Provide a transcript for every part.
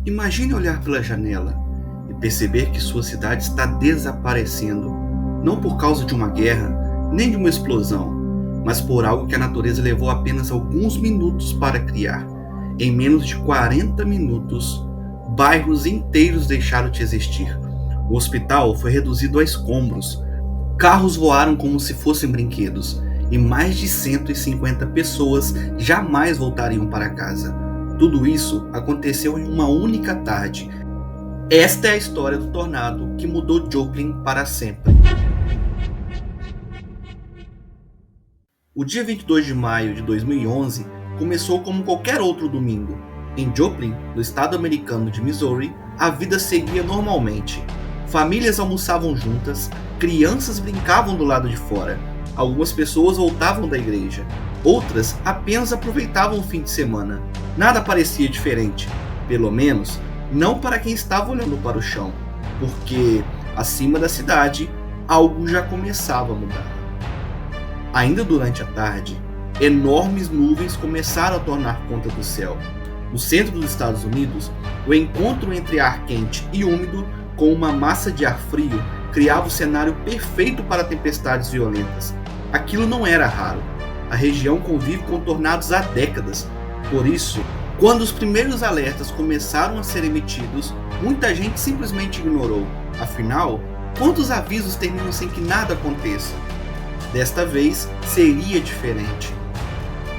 Imagine olhar pela janela e perceber que sua cidade está desaparecendo, não por causa de uma guerra, nem de uma explosão, mas por algo que a natureza levou apenas alguns minutos para criar. Em menos de 40 minutos, bairros inteiros deixaram de existir. O hospital foi reduzido a escombros, carros voaram como se fossem brinquedos, e mais de 150 pessoas jamais voltariam para casa. Tudo isso aconteceu em uma única tarde. Esta é a história do tornado que mudou Joplin para sempre. O dia 22 de maio de 2011 começou como qualquer outro domingo. Em Joplin, no estado americano de Missouri, a vida seguia normalmente. Famílias almoçavam juntas, crianças brincavam do lado de fora. Algumas pessoas voltavam da igreja, outras apenas aproveitavam o fim de semana. Nada parecia diferente, pelo menos não para quem estava olhando para o chão, porque acima da cidade algo já começava a mudar. Ainda durante a tarde, enormes nuvens começaram a tomar conta do céu. No centro dos Estados Unidos, o encontro entre ar quente e úmido com uma massa de ar frio criava o cenário perfeito para tempestades violentas. Aquilo não era raro. A região convive com tornados há décadas. Por isso, quando os primeiros alertas começaram a ser emitidos, muita gente simplesmente ignorou. Afinal, quantos avisos terminam sem que nada aconteça? Desta vez, seria diferente.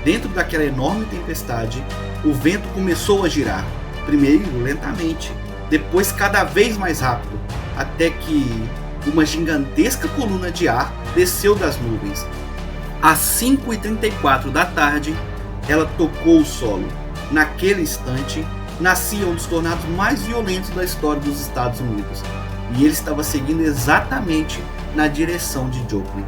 Dentro daquela enorme tempestade, o vento começou a girar. Primeiro lentamente, depois cada vez mais rápido, até que uma gigantesca coluna de ar desceu das nuvens. Às 5h34 da tarde, ela tocou o solo. Naquele instante, nascia um dos tornados mais violentos da história dos Estados Unidos. E ele estava seguindo exatamente na direção de Joplin.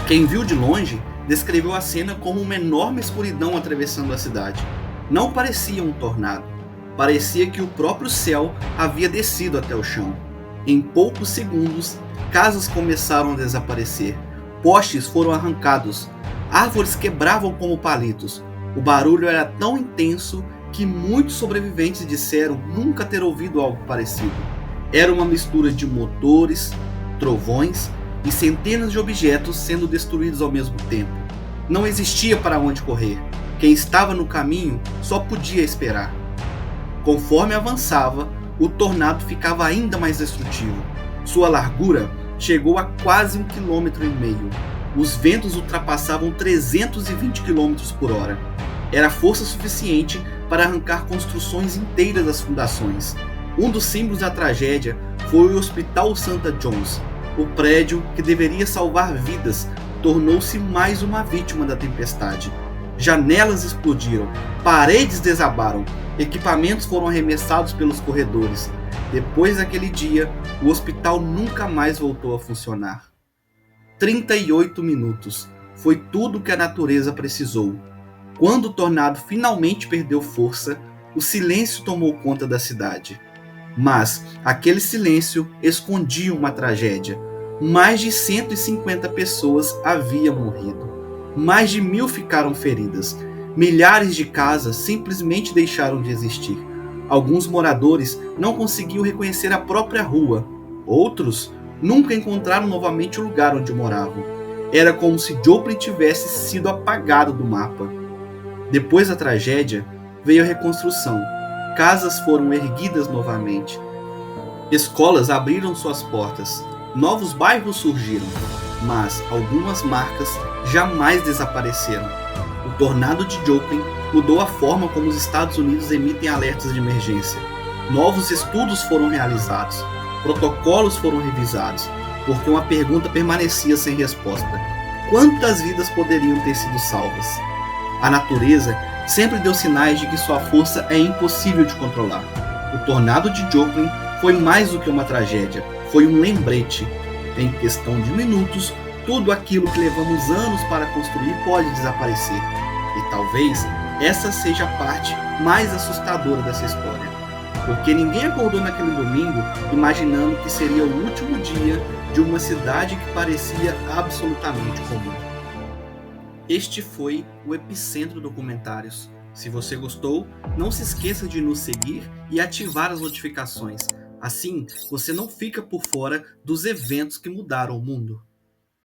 Quem viu de longe descreveu a cena como uma enorme escuridão atravessando a cidade. Não parecia um tornado. Parecia que o próprio céu havia descido até o chão. Em poucos segundos, casas começaram a desaparecer. Postes foram arrancados. Árvores quebravam como palitos. O barulho era tão intenso que muitos sobreviventes disseram nunca ter ouvido algo parecido. Era uma mistura de motores, trovões e centenas de objetos sendo destruídos ao mesmo tempo. Não existia para onde correr. Quem estava no caminho só podia esperar. Conforme avançava, o tornado ficava ainda mais destrutivo. Sua largura chegou a quase 1,5 km. Os ventos ultrapassavam 320 km por hora. Era força suficiente para arrancar construções inteiras das fundações. Um dos símbolos da tragédia foi o Hospital St. John's. O prédio, que deveria salvar vidas, tornou-se mais uma vítima da tempestade. Janelas explodiram, paredes desabaram, equipamentos foram arremessados pelos corredores. Depois daquele dia, o hospital nunca mais voltou a funcionar. 38 minutos. Foi tudo que a natureza precisou. Quando o tornado finalmente perdeu força, o silêncio tomou conta da cidade. Mas aquele silêncio escondia uma tragédia. Mais de 150 pessoas haviam morrido. Mais de 1.000 ficaram feridas. Milhares de casas simplesmente deixaram de existir. Alguns moradores não conseguiam reconhecer a própria rua. Outros nunca encontraram novamente o lugar onde moravam. Era como se Joplin tivesse sido apagado do mapa. Depois da tragédia, veio a reconstrução. Casas foram erguidas novamente. Escolas abriram suas portas. Novos bairros surgiram. Mas algumas marcas jamais desapareceram. O tornado de Joplin mudou a forma como os Estados Unidos emitem alertas de emergência. Novos estudos foram realizados. Protocolos foram revisados. Porque uma pergunta permanecia sem resposta: quantas vidas poderiam ter sido salvas? A natureza sempre deu sinais de que sua força é impossível de controlar. O tornado de Joplin foi mais do que uma tragédia, foi um lembrete. Em questão de minutos, tudo aquilo que levamos anos para construir pode desaparecer. E talvez essa seja a parte mais assustadora dessa história. Porque ninguém acordou naquele domingo imaginando que seria o último dia de uma cidade que parecia absolutamente comum. Este foi o Epicentro Documentários. Se você gostou, não se esqueça de nos seguir e ativar as notificações. Assim, você não fica por fora dos eventos que mudaram o mundo.